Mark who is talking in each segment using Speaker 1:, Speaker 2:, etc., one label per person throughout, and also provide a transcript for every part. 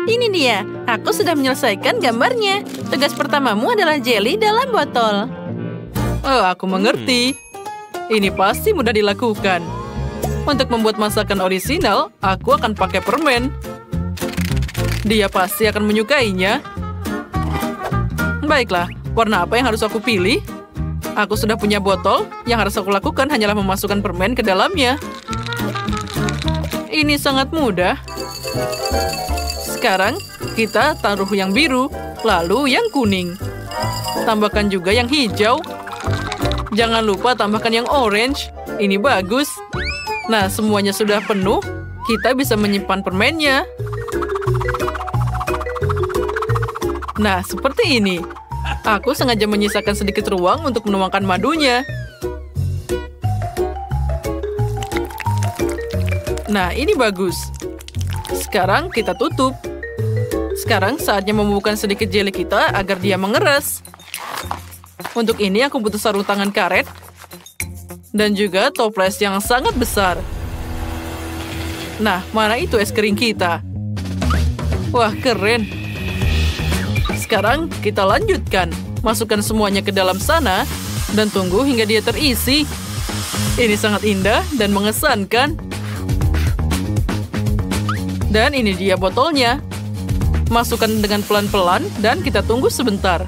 Speaker 1: Ini dia, aku sudah menyelesaikan gambarnya. Tugas pertamamu adalah jelly dalam botol.
Speaker 2: Oh, aku mengerti. Ini pasti mudah dilakukan. Untuk membuat masakan orisinal, aku akan pakai permen. Dia pasti akan menyukainya. Baiklah, warna apa yang harus aku pilih? Aku sudah punya botol, yang harus aku lakukan hanyalah memasukkan permen ke dalamnya. Ini sangat mudah. Sekarang, kita taruh yang biru, lalu yang kuning. Tambahkan juga yang hijau. Jangan lupa tambahkan yang orange. Ini bagus. Nah, semuanya sudah penuh. Kita bisa menyimpan permennya. Nah, seperti ini. Aku sengaja menyisakan sedikit ruang untuk menuangkan madunya. Nah, ini bagus. Sekarang kita tutup. Sekarang saatnya membubukkan sedikit jelly kita agar dia mengeras. Untuk ini aku butuh sarung tangan karet. Dan juga toples yang sangat besar. Nah, mana itu es krim kita? Wah, keren. Sekarang kita lanjutkan. Masukkan semuanya ke dalam sana. Dan tunggu hingga dia terisi. Ini sangat indah dan mengesankan. Dan ini dia botolnya. Masukkan dengan pelan-pelan dan kita tunggu sebentar.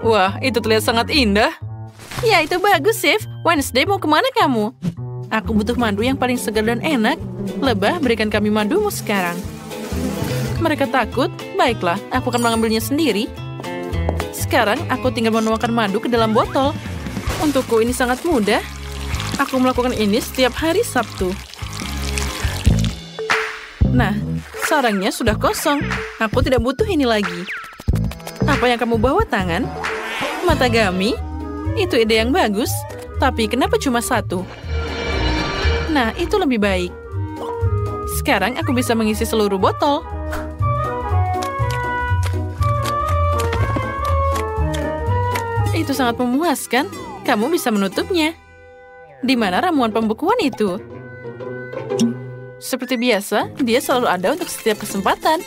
Speaker 2: Wah, itu terlihat sangat indah.
Speaker 1: Ya, itu bagus, Chef. Wednesday, mau kemana kamu? Aku butuh madu yang paling segar dan enak. Lebah, berikan kami madumu sekarang. Mereka takut? Baiklah, aku akan mengambilnya sendiri. Sekarang, aku tinggal menuangkan madu ke dalam botol. Untukku ini sangat mudah. Aku melakukan ini setiap hari Sabtu. Nah, sarangnya sudah kosong. Aku tidak butuh ini lagi. Apa yang kamu bawa, tangan? Matagami? Itu ide yang bagus. Tapi kenapa cuma satu? Nah, itu lebih baik. Sekarang aku bisa mengisi seluruh botol. Itu sangat memuaskan. Kamu bisa menutupnya. Di mana ramuan pembekuan itu? Seperti biasa, dia selalu ada untuk setiap kesempatan.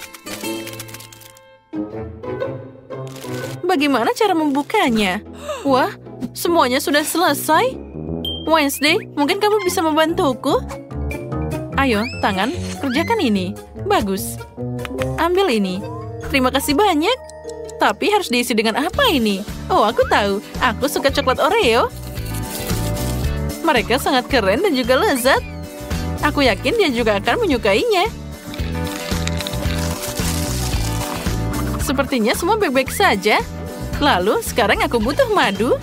Speaker 1: Bagaimana cara membukanya? Wah, semuanya sudah selesai. Wednesday, mungkin kamu bisa membantuku? Ayo, tangan, kerjakan ini. Bagus. Ambil ini. Terima kasih banyak. Tapi harus diisi dengan apa ini? Oh, aku tahu. Aku suka coklat Oreo. Mereka sangat keren dan juga lezat. Aku yakin dia juga akan menyukainya. Sepertinya semua baik-baik saja. Lalu, sekarang aku butuh madu.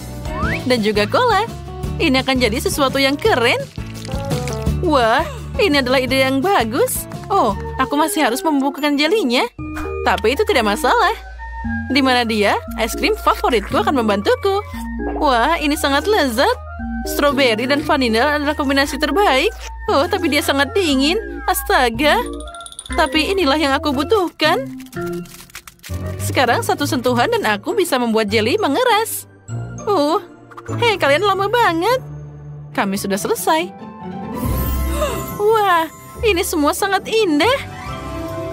Speaker 1: Dan juga cola. Ini akan jadi sesuatu yang keren. Wah, ini adalah ide yang bagus. Oh, aku masih harus membukukan jelinya. Tapi itu tidak masalah. Di mana dia, es krim favoritku akan membantuku. Wah, ini sangat lezat. Strawberry dan vanila adalah kombinasi terbaik. Oh, tapi dia sangat dingin. Astaga. Tapi inilah yang aku butuhkan. Sekarang satu sentuhan dan aku bisa membuat jelly mengeras. Hei, kalian lama banget. Kami sudah selesai. Wah, ini semua sangat indah.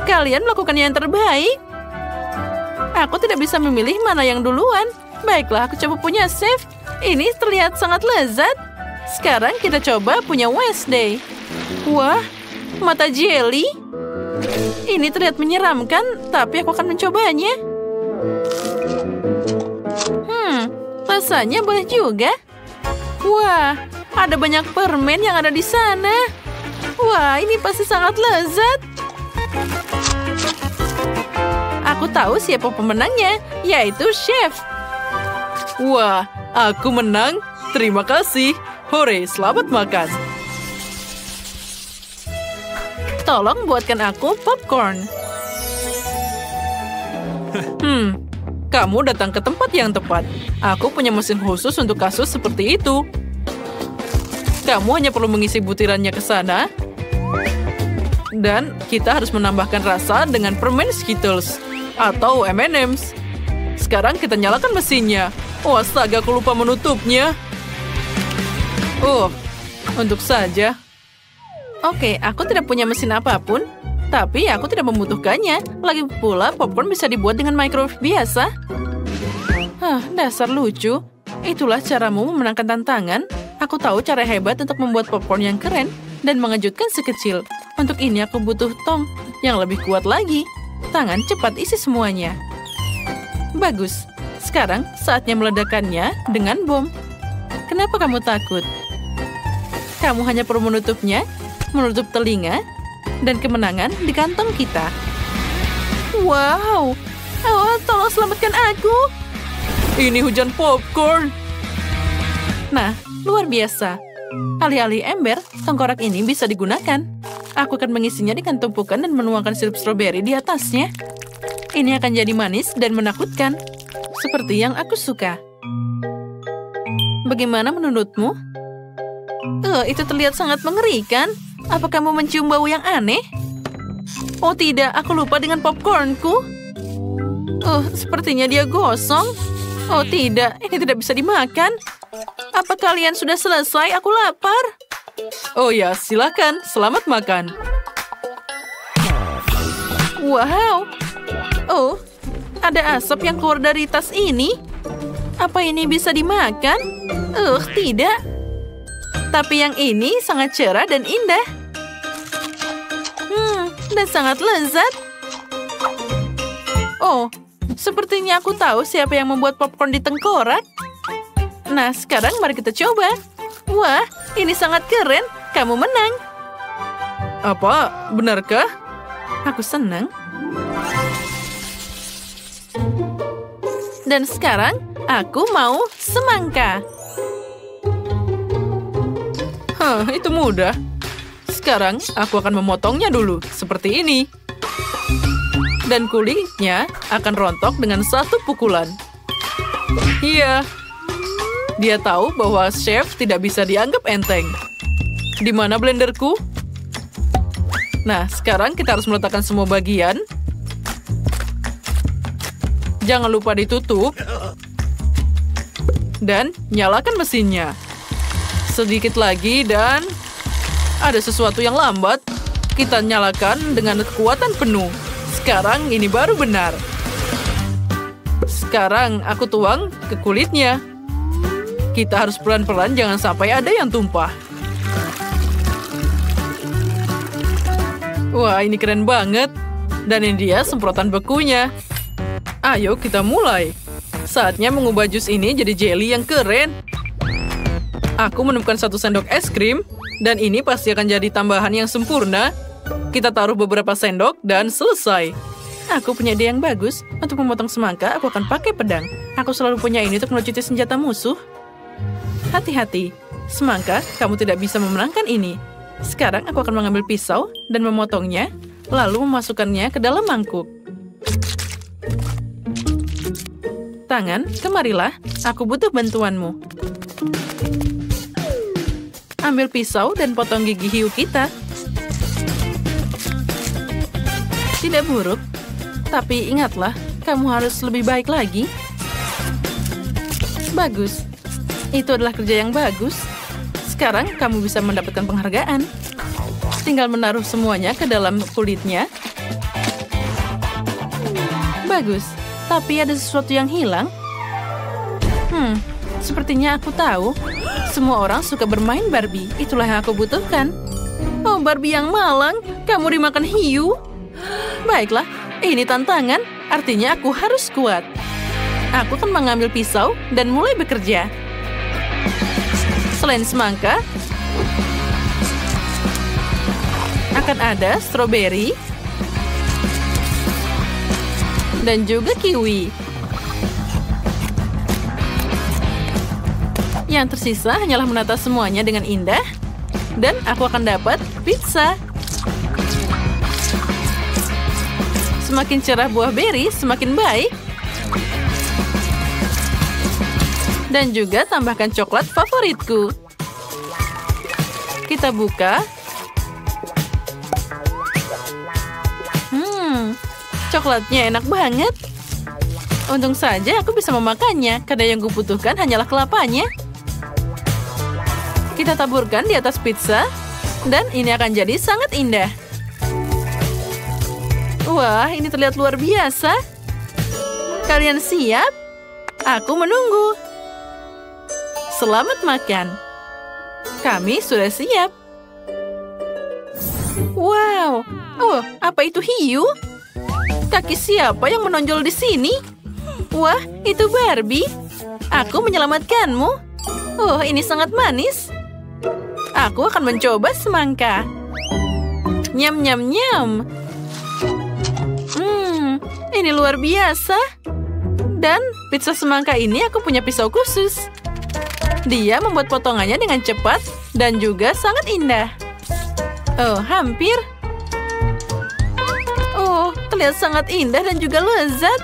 Speaker 1: Kalian melakukan yang terbaik. Aku tidak bisa memilih mana yang duluan. Baiklah, aku coba punya chef. Ini terlihat sangat lezat. Sekarang kita coba punya Wednesday. Wah, mata jelly. Ini terlihat menyeramkan, tapi aku akan mencobanya. Rasanya boleh juga. Wah, ada banyak permen yang ada di sana. Wah, ini pasti sangat lezat. Aku tahu siapa pemenangnya, yaitu Chef.
Speaker 2: Wah, aku menang. Terima kasih. Hore, selamat makan.
Speaker 1: Tolong buatkan aku popcorn.
Speaker 2: Kamu datang ke tempat yang tepat. Aku punya mesin khusus untuk kasus seperti itu. Kamu hanya perlu mengisi butirannya ke sana. Dan kita harus menambahkan rasa dengan permen Skittles atau M&M's. Sekarang kita nyalakan mesinnya. Oh, astaga, aku lupa menutupnya. Oh, untuk saja.
Speaker 1: Oke, aku tidak punya mesin apapun. Tapi aku tidak membutuhkannya. Lagi pula, popcorn bisa dibuat dengan microwave biasa. Dasar lucu. Itulah caramu memenangkan tantangan. Aku tahu cara hebat untuk membuat popcorn yang keren dan mengejutkan si kecil. Untuk ini aku butuh tong yang lebih kuat lagi. Tangan cepat isi semuanya. Bagus. Sekarang saatnya meledakannya dengan bom. Kenapa kamu takut? Kamu hanya perlu menutupnya, menutup telinga, dan kemenangan di kantong kita. Wow! Oh, tolong selamatkan aku!
Speaker 2: Ini hujan popcorn.
Speaker 1: Nah, luar biasa. Alih-alih ember, tengkorak ini bisa digunakan. Aku akan mengisinya dengan tumpukan dan menuangkan sirup stroberi di atasnya. Ini akan jadi manis dan menakutkan. Seperti yang aku suka. Bagaimana menurutmu? Itu terlihat sangat mengerikan. Apa kamu mencium bau yang aneh? Oh tidak, aku lupa dengan popcornku. Sepertinya dia gosong. Oh tidak, ini tidak bisa dimakan. Apa kalian sudah selesai? Aku lapar.
Speaker 2: Oh ya, silakan. Selamat makan.
Speaker 1: Wow. Oh, ada asap yang keluar dari tas ini. Apa ini bisa dimakan? Tidak. Tapi yang ini sangat cerah dan indah. Dan sangat lezat. Oh, sepertinya aku tahu siapa yang membuat popcorn di tengkorak. Nah, sekarang mari kita coba. Wah, ini sangat keren. Kamu menang.
Speaker 2: Apa? Benarkah?
Speaker 1: Aku senang. Dan sekarang, aku mau semangka.
Speaker 2: Itu mudah. Sekarang, aku akan memotongnya dulu, seperti ini. Dan kulitnya akan rontok dengan satu pukulan. Iya. Dia tahu bahwa chef tidak bisa dianggap enteng. Di mana blenderku? Nah, sekarang kita harus meletakkan semua bagian. Jangan lupa ditutup. Dan nyalakan mesinnya. Sedikit lagi dan ada sesuatu yang lambat. Kita nyalakan dengan kekuatan penuh. Sekarang ini baru benar. Sekarang aku tuang ke kulitnya. Kita harus pelan-pelan, jangan sampai ada yang tumpah. Wah, ini keren banget. Dan ini dia semprotan bekunya. Ayo kita mulai. Saatnya mengubah jus ini jadi jelly yang keren. Aku menemukan 1 sendok es krim. Dan ini pasti akan jadi tambahan yang sempurna. Kita taruh beberapa sendok dan selesai.
Speaker 1: Aku punya ide yang bagus. Untuk memotong semangka, aku akan pakai pedang. Aku selalu punya ini untuk melucuti senjata musuh. Hati-hati. Semangka, kamu tidak bisa memenangkan ini. Sekarang aku akan mengambil pisau dan memotongnya, lalu memasukkannya ke dalam mangkuk. Tangan, kemarilah. Aku butuh bantuanmu. Ambil pisau dan potong gigi hiu kita. Tidak buruk, tapi ingatlah, kamu harus lebih baik lagi. Bagus. Itu adalah kerja yang bagus. Sekarang kamu bisa mendapatkan penghargaan. Tinggal menaruh semuanya ke dalam kulitnya. Bagus, tapi ada sesuatu yang hilang. Sepertinya aku tahu. Semua orang suka bermain Barbie. Itulah yang aku butuhkan. Oh, Barbie yang malang. Kamu dimakan hiu. Baiklah, ini tantangan. Artinya aku harus kuat. Aku akan mengambil pisau dan mulai bekerja. Selain semangka, akan ada stroberi dan juga kiwi. Yang tersisa hanyalah menata semuanya dengan indah, dan aku akan dapat pizza. Semakin cerah buah beri, semakin baik. Dan juga tambahkan coklat favoritku. Kita buka. Coklatnya enak banget. Untung saja aku bisa memakannya, karena yang kubutuhkan hanyalah kelapanya. Kita taburkan di atas pizza, dan ini akan jadi sangat indah. Wah, ini terlihat luar biasa. Kalian siap? Aku menunggu. Selamat makan. Kami sudah siap. Wow. Oh, apa itu hiu? Kaki siapa yang menonjol di sini? Wah, itu Barbie. Aku menyelamatkanmu. Oh, ini sangat manis. Aku akan mencoba semangka. Nyam, nyam, nyam. Ini luar biasa. Dan pizza semangka ini aku punya pisau khusus. Dia membuat potongannya dengan cepat dan juga sangat indah. Oh, hampir. Oh, terlihat sangat indah dan juga lezat.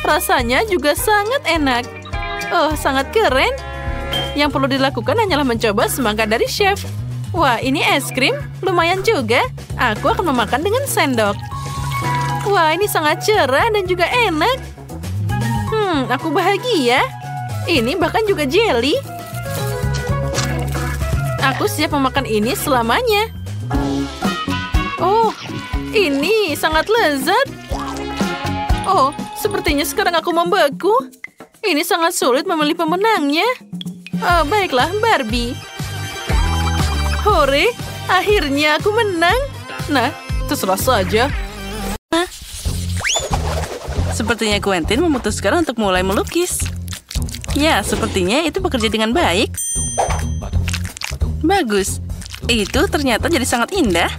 Speaker 1: Rasanya juga sangat enak. Oh, sangat keren. Yang perlu dilakukan hanyalah mencoba semangka dari chef. Wah, ini es krim. Lumayan juga. Aku akan memakan dengan sendok. Wah, ini sangat cerah dan juga enak. Aku bahagia. Ini bahkan juga jelly. Aku siap memakan ini selamanya. Oh, ini sangat lezat. Oh, sepertinya sekarang aku membeku. Ini sangat sulit memilih pemenangnya. Oh, baiklah, Barbie. Hore, akhirnya aku menang.
Speaker 2: Nah, terserah saja.
Speaker 1: Sepertinya Quentin memutuskan untuk mulai melukis. Ya, sepertinya itu bekerja dengan baik. Bagus. Itu ternyata jadi sangat indah.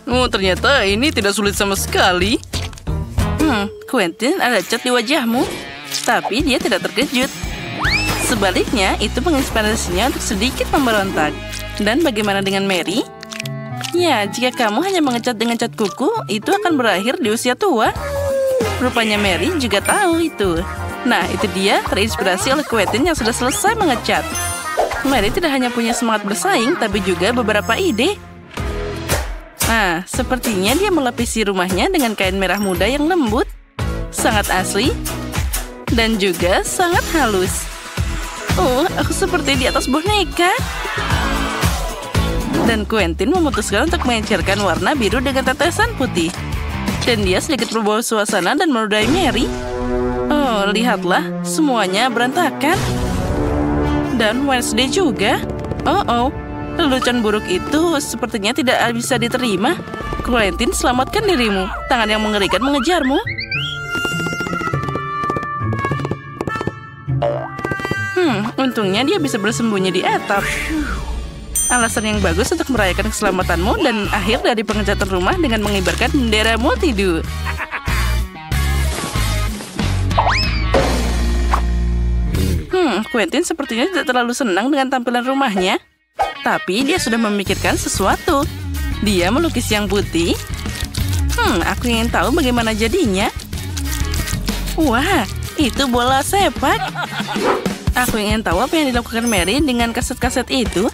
Speaker 2: Oh, ternyata ini tidak sulit sama sekali.
Speaker 1: Quentin, ada cat di wajahmu. Tapi dia tidak terkejut. Sebaliknya, itu menginspirasinya untuk sedikit memberontak. Dan bagaimana dengan Mary? Ya, jika kamu hanya mengecat dengan cat kuku, itu akan berakhir di usia tua. Rupanya Mary juga tahu itu. Nah, itu dia terinspirasi oleh Quentin yang sudah selesai mengecat. Mary tidak hanya punya semangat bersaing, tapi juga beberapa ide. Nah, sepertinya dia melapisi rumahnya dengan kain merah muda yang lembut, sangat asli, dan juga sangat halus. Oh, aku seperti di atas boneka. Dan Quentin memutuskan untuk mengecerkan warna biru dengan tetesan putih. Dan dia sedikit berubah suasana dan menodai Mary. Oh, lihatlah, semuanya berantakan. Dan Wednesday juga. Oh, lelucon buruk itu sepertinya tidak bisa diterima. Quentin, selamatkan dirimu. Tangan yang mengerikan mengejarmu. Untungnya dia bisa bersembunyi di atap. Alasan yang bagus untuk merayakan keselamatanmu dan akhir dari pengecatan rumah dengan mengibarkan bendera multidu. Quentin sepertinya tidak terlalu senang dengan tampilan rumahnya. Tapi dia sudah memikirkan sesuatu. Dia melukis yang putih. Aku ingin tahu bagaimana jadinya. Wah, itu bola sepak. Aku ingin tahu apa yang dilakukan Mary dengan kaset-kaset itu.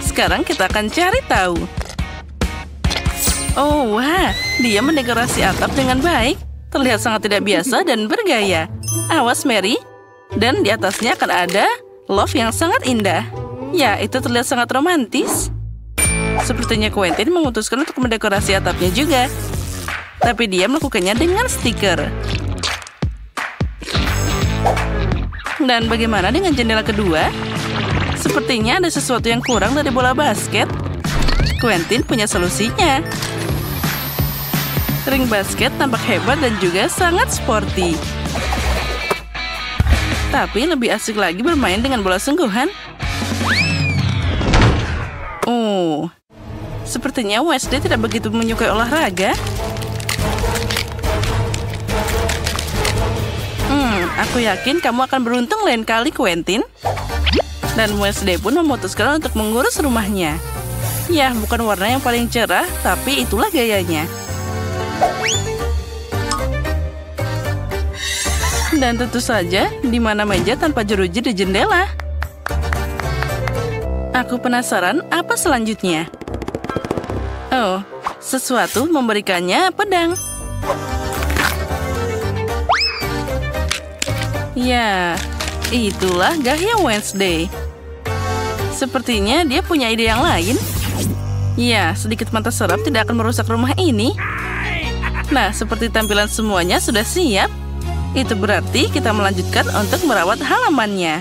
Speaker 1: Sekarang kita akan cari tahu. Oh, wah. Dia mendekorasi atap dengan baik. Terlihat sangat tidak biasa dan bergaya. Awas, Mary. Dan di atasnya akan ada love yang sangat indah. Ya, itu terlihat sangat romantis. Sepertinya Quentin memutuskan untuk mendekorasi atapnya juga. Tapi dia melakukannya dengan stiker. Dan bagaimana dengan jendela kedua? Sepertinya ada sesuatu yang kurang dari bola basket. Quentin punya solusinya. Ring basket tampak hebat dan juga sangat sporty. Tapi lebih asik lagi bermain dengan bola sungguhan. Oh, sepertinya Wednesday tidak begitu menyukai olahraga. Aku yakin kamu akan beruntung lain kali, Quentin. Dan Wednesday pun memutuskan untuk mengurus rumahnya. Ya, bukan warna yang paling cerah, tapi itulah gayanya. Dan tentu saja, di mana meja tanpa jeruji di jendela. Aku penasaran apa selanjutnya. Oh, sesuatu memberikannya pedang. Ya, itulah gaya Wednesday. Sepertinya dia punya ide yang lain. Ya, sedikit mata serap tidak akan merusak rumah ini.
Speaker 2: Nah, seperti tampilan semuanya sudah siap. Itu berarti kita melanjutkan untuk merawat halamannya.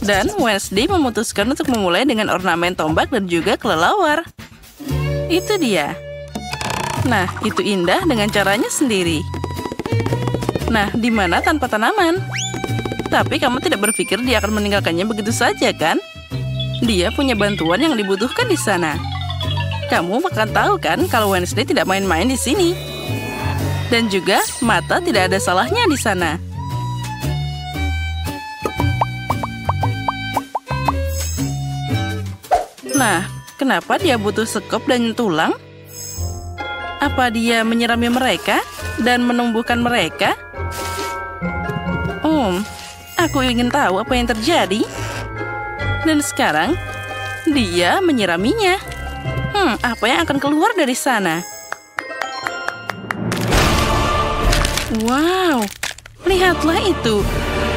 Speaker 2: Dan Wednesday memutuskan untuk memulai dengan ornamen tombak dan juga kelelawar. Itu dia. Nah, itu indah dengan caranya sendiri. Nah, di mana tanpa tanaman? Tapi kamu tidak berpikir dia akan meninggalkannya begitu saja, kan? Dia punya bantuan yang dibutuhkan di sana. Kamu akan tahu kan kalau Wednesday tidak main-main di sini. Dan juga mata tidak ada salahnya di sana. Nah, kenapa dia butuh sekop dan tulang? Apa dia menyirami mereka dan menumbuhkan mereka? Aku ingin tahu apa yang terjadi. Dan sekarang, dia menyiraminya. Apa yang akan keluar dari sana? Wow, lihatlah itu.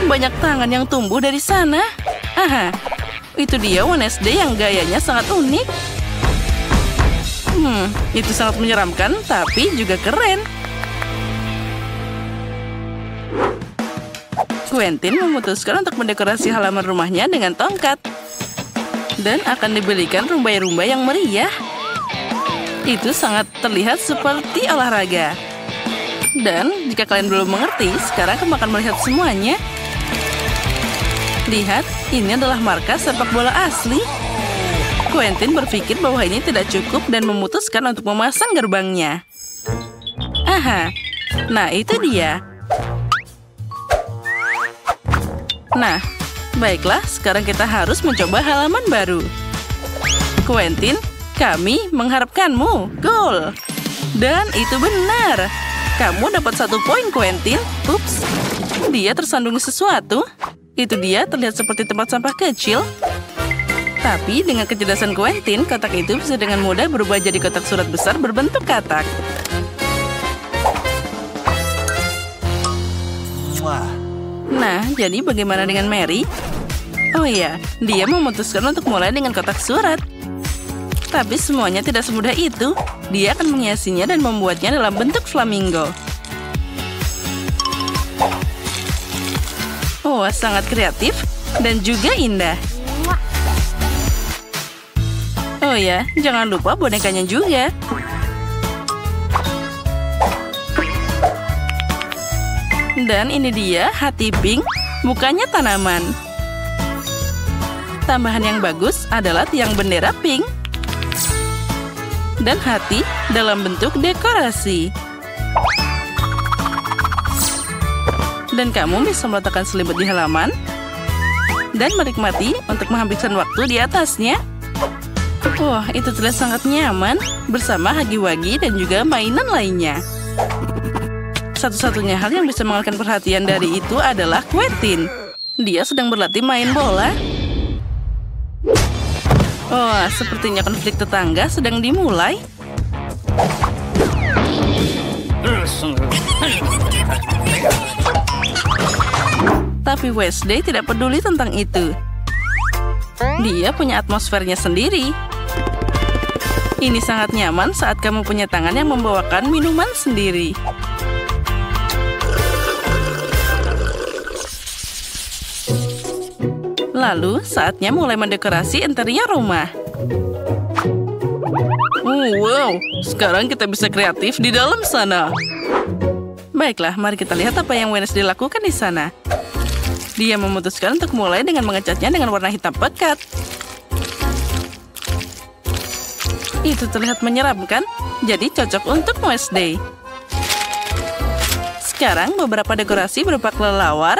Speaker 2: Banyak tangan yang tumbuh dari sana. Aha, itu dia Wednesday yang gayanya sangat unik. Itu sangat menyeramkan, tapi juga keren. Quentin memutuskan untuk mendekorasi halaman rumahnya dengan tongkat. Dan akan dibelikan rumbai-rumbai yang meriah. Itu sangat terlihat seperti olahraga. Dan jika kalian belum mengerti, sekarang kamu akan melihat semuanya. Lihat, ini adalah markas sepak bola asli. Quentin berpikir bahwa ini tidak cukup dan memutuskan untuk memasang gerbangnya. Aha, nah itu dia. Nah, baiklah, sekarang kita harus mencoba halaman baru. Quentin, kami mengharapkanmu. Gol! Dan itu benar. Kamu dapat 1 poin, Quentin. Ups, dia tersandung sesuatu. Itu dia terlihat seperti tempat sampah kecil. Tapi dengan kecerdasan Quentin, kotak itu bisa dengan mudah berubah jadi kotak surat besar berbentuk katak. Nah, jadi bagaimana dengan Mary? Oh iya, dia memutuskan untuk mulai dengan kotak surat. Tapi semuanya tidak semudah itu. Dia akan menghiasinya dan membuatnya dalam bentuk flamingo. Oh, sangat kreatif dan juga indah. Oh ya, jangan lupa bonekanya juga. Dan ini dia hati pink, bukannya tanaman. Tambahan yang bagus adalah tiang bendera pink. Dan hati dalam bentuk dekorasi. Dan kamu bisa meletakkan selimut di halaman. Dan menikmati untuk menghabiskan waktu di atasnya. Wah, itu terlihat sangat nyaman bersama hagi-wagi dan juga mainan lainnya. Satu-satunya hal yang bisa mengalihkan perhatian dari itu adalah Quentin. Dia sedang berlatih main bola. Oh, sepertinya konflik tetangga sedang dimulai. Tapi Wednesday tidak peduli tentang itu. Dia punya atmosfernya sendiri. Ini sangat nyaman saat kamu punya tangan yang membawakan minuman sendiri. Lalu, saatnya mulai mendekorasi interior rumah. Wow, sekarang kita bisa kreatif di dalam sana. Baiklah, mari kita lihat apa yang Wednesday lakukan di sana. Dia memutuskan untuk mulai dengan mengecatnya dengan warna hitam pekat. Itu terlihat menyeramkan, jadi cocok untuk Wednesday. Sekarang beberapa dekorasi berupa kelelawar,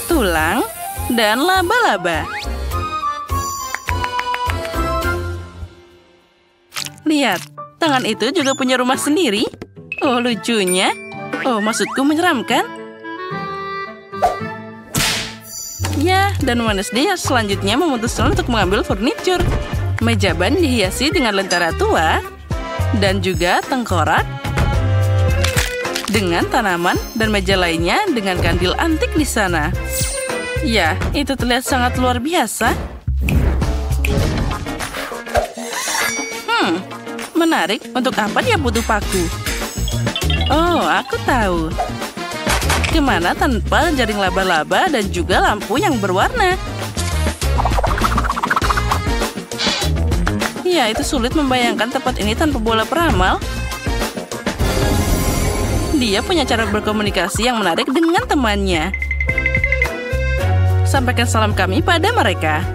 Speaker 2: tulang, dan laba-laba. Lihat, tangan itu juga punya rumah sendiri. Oh, lucunya. Oh, maksudku menyeramkan. Ya, dan Wednesday selanjutnya memutuskan untuk mengambil furniture. Meja ban dihiasi dengan lentera tua, dan juga tengkorak, dengan tanaman dan meja lainnya dengan kandil antik di sana. Ya, itu terlihat sangat luar biasa.
Speaker 1: Menarik, untuk apa dia butuh paku? Oh, aku tahu. Kemana tanpa jaring laba-laba dan juga lampu yang berwarna? Ya, itu sulit membayangkan tempat ini tanpa bola peramal. Dia punya cara berkomunikasi yang menarik dengan temannya. Sampaikan salam kami pada mereka.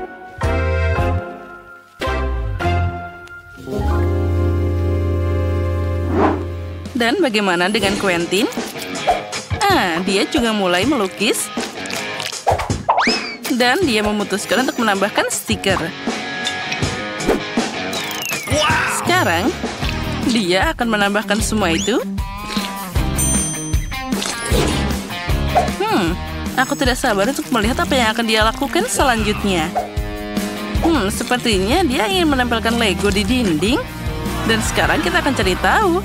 Speaker 1: Dan bagaimana dengan Quentin? Dia juga mulai melukis. Dan dia memutuskan untuk menambahkan stiker. Sekarang, dia akan menambahkan semua itu. Aku tidak sabar untuk melihat apa yang akan dia lakukan selanjutnya. Sepertinya dia ingin menempelkan Lego di dinding. Dan sekarang kita akan cari tahu.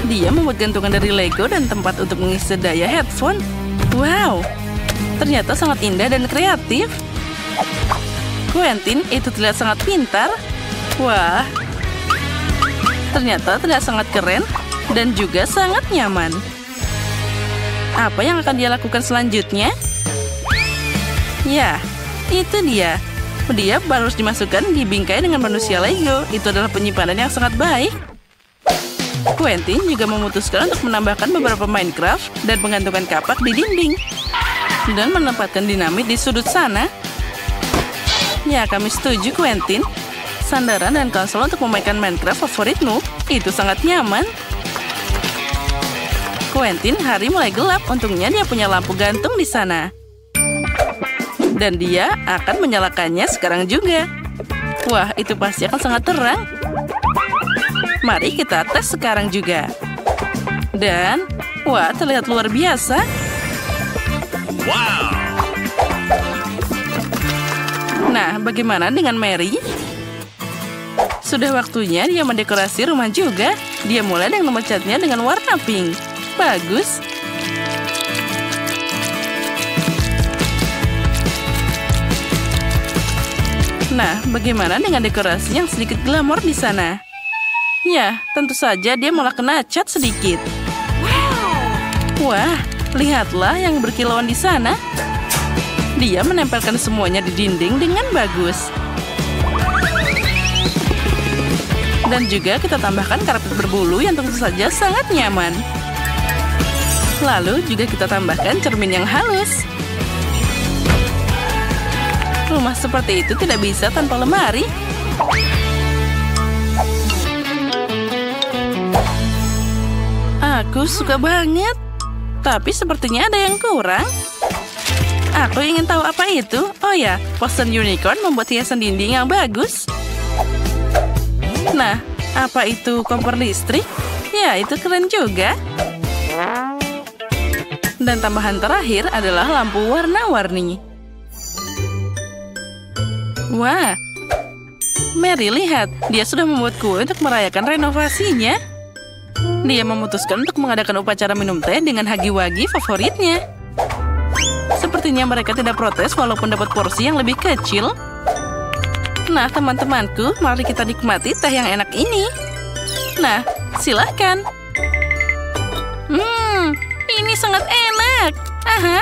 Speaker 1: Dia membuat gantungan dari Lego dan tempat untuk mengisi daya headphone. Wow, ternyata sangat indah dan kreatif. Quentin itu terlihat sangat pintar. Wah, ternyata terlihat sangat keren dan juga sangat nyaman. Apa yang akan dia lakukan selanjutnya? Ya, itu dia. Dia harus dimasukkan di bingkai dengan manusia Lego. Itu adalah penyimpanan yang sangat baik. Quentin juga memutuskan untuk menambahkan beberapa Minecraft dan menggantungkan kapak di dinding. Dan menempatkan dinamit di sudut sana. Ya, kami setuju, Quentin. Sandaran dan konsol untuk memainkan Minecraft favoritmu. Itu sangat nyaman. Quentin, hari mulai gelap. Untungnya dia punya lampu gantung di sana. Dan dia akan menyalakannya sekarang juga. Wah, itu pasti akan sangat terang. Mari kita tes sekarang juga. Dan, wah, terlihat luar biasa. Wow. Nah, bagaimana dengan Mary? Sudah waktunya dia mendekorasi rumah juga. Dia mulai dengan memecatnya dengan warna pink. Bagus. Nah, bagaimana dengan dekorasi yang sedikit glamor di sana? Ya, tentu saja dia malah kena cat sedikit. Wah, lihatlah yang berkilauan di sana. Dia menempelkan semuanya di dinding dengan bagus. Dan juga kita tambahkan karpet berbulu yang tentu saja sangat nyaman. Lalu juga kita tambahkan cermin yang halus. Rumah seperti itu tidak bisa tanpa lemari. Aku suka banget. Tapi sepertinya ada yang kurang. Aku ingin tahu apa itu. Oh ya, poster unicorn membuat hiasan dinding yang bagus. Nah, apa itu kompor listrik? Ya, itu keren juga. Dan tambahan terakhir adalah lampu warna-warni. Wah, Mary, lihat. Dia sudah membuat kue untuk merayakan renovasinya. Dia memutuskan untuk mengadakan upacara minum teh dengan hagi-wagi favoritnya. Sepertinya mereka tidak protes walaupun dapat porsi yang lebih kecil. Nah, teman-temanku, mari kita nikmati teh yang enak ini. Nah, silahkan. Ini sangat enak. Aha.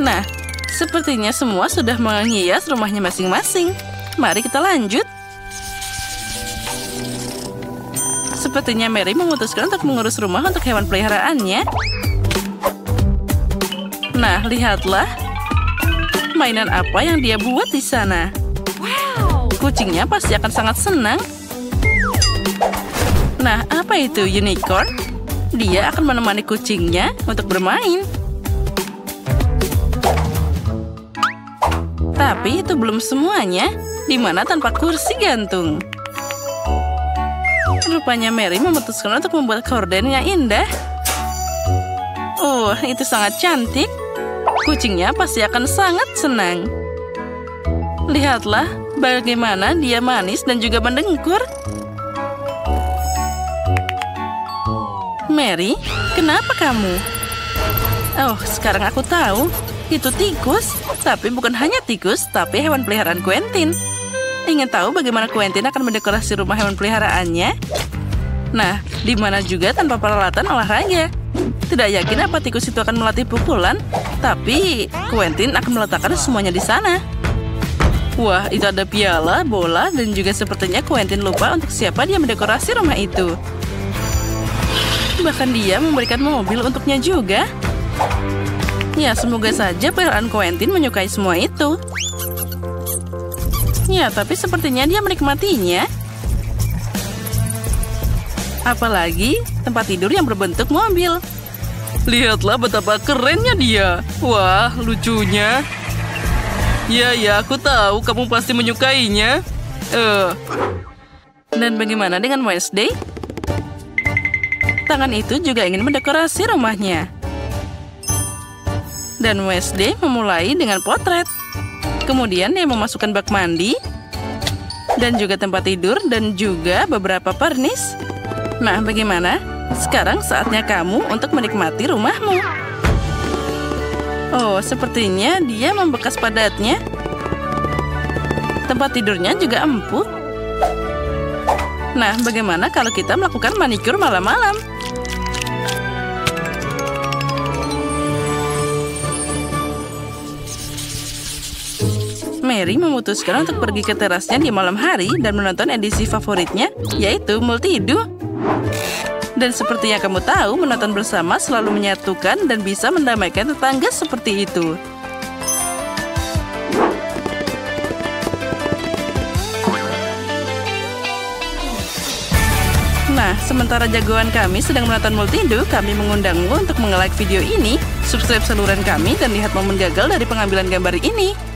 Speaker 1: Nah, sepertinya semua sudah menghias rumahnya masing-masing. Mari kita lanjut. Sepertinya Mary memutuskan untuk mengurus rumah untuk hewan peliharaannya. Nah, lihatlah. Mainan apa yang dia buat di sana. Kucingnya pasti akan sangat senang. Nah, apa itu unicorn? Dia akan menemani kucingnya untuk bermain. Tapi itu belum semuanya. Di mana tanpa kursi gantung. Rupanya Mary memutuskan untuk membuat korden yang indah. Oh, itu sangat cantik. Kucingnya pasti akan sangat senang. Lihatlah bagaimana dia manis dan juga mendengkur. Mary, kenapa kamu? Oh, sekarang aku tahu. Itu tikus. Tapi bukan hanya tikus, tapi hewan peliharaan Quentin. Ingin tahu bagaimana Quentin akan mendekorasi rumah hewan peliharaannya? Nah, di mana juga tanpa peralatan olahraga. Tidak yakin apa tikus itu akan melatih pukulan, tapi Quentin akan meletakkan semuanya di sana. Wah, itu ada piala, bola, dan juga sepertinya Quentin lupa untuk siapa dia mendekorasi rumah itu. Bahkan dia memberikan mobil untuknya juga. Ya, semoga saja peliharaan Quentin menyukai semua itu. Ya, tapi sepertinya dia menikmatinya. Apalagi tempat tidur yang berbentuk mobil.
Speaker 2: Lihatlah betapa kerennya dia. Wah, lucunya. Ya, aku tahu kamu pasti menyukainya.
Speaker 1: Dan bagaimana dengan Wednesday? Tangan itu juga ingin mendekorasi rumahnya. Dan Wednesday memulai dengan potret. Kemudian dia memasukkan bak mandi, dan juga tempat tidur, dan juga beberapa pernis. Nah, bagaimana? Sekarang saatnya kamu untuk menikmati rumahmu. Oh, sepertinya dia membekas padatnya. Tempat tidurnya juga empuk. Nah, bagaimana kalau kita melakukan manikur malam-malam? Mary memutuskan untuk pergi ke terasnya di malam hari dan menonton edisi favoritnya, yaitu Multido. Dan seperti yang kamu tahu, menonton bersama selalu menyatukan dan bisa mendamaikan tetangga seperti itu. Nah, sementara jagoan kami sedang menonton Multido, kami mengundangmu untuk nge-like video ini, subscribe saluran kami, dan lihat momen gagal dari pengambilan gambar ini.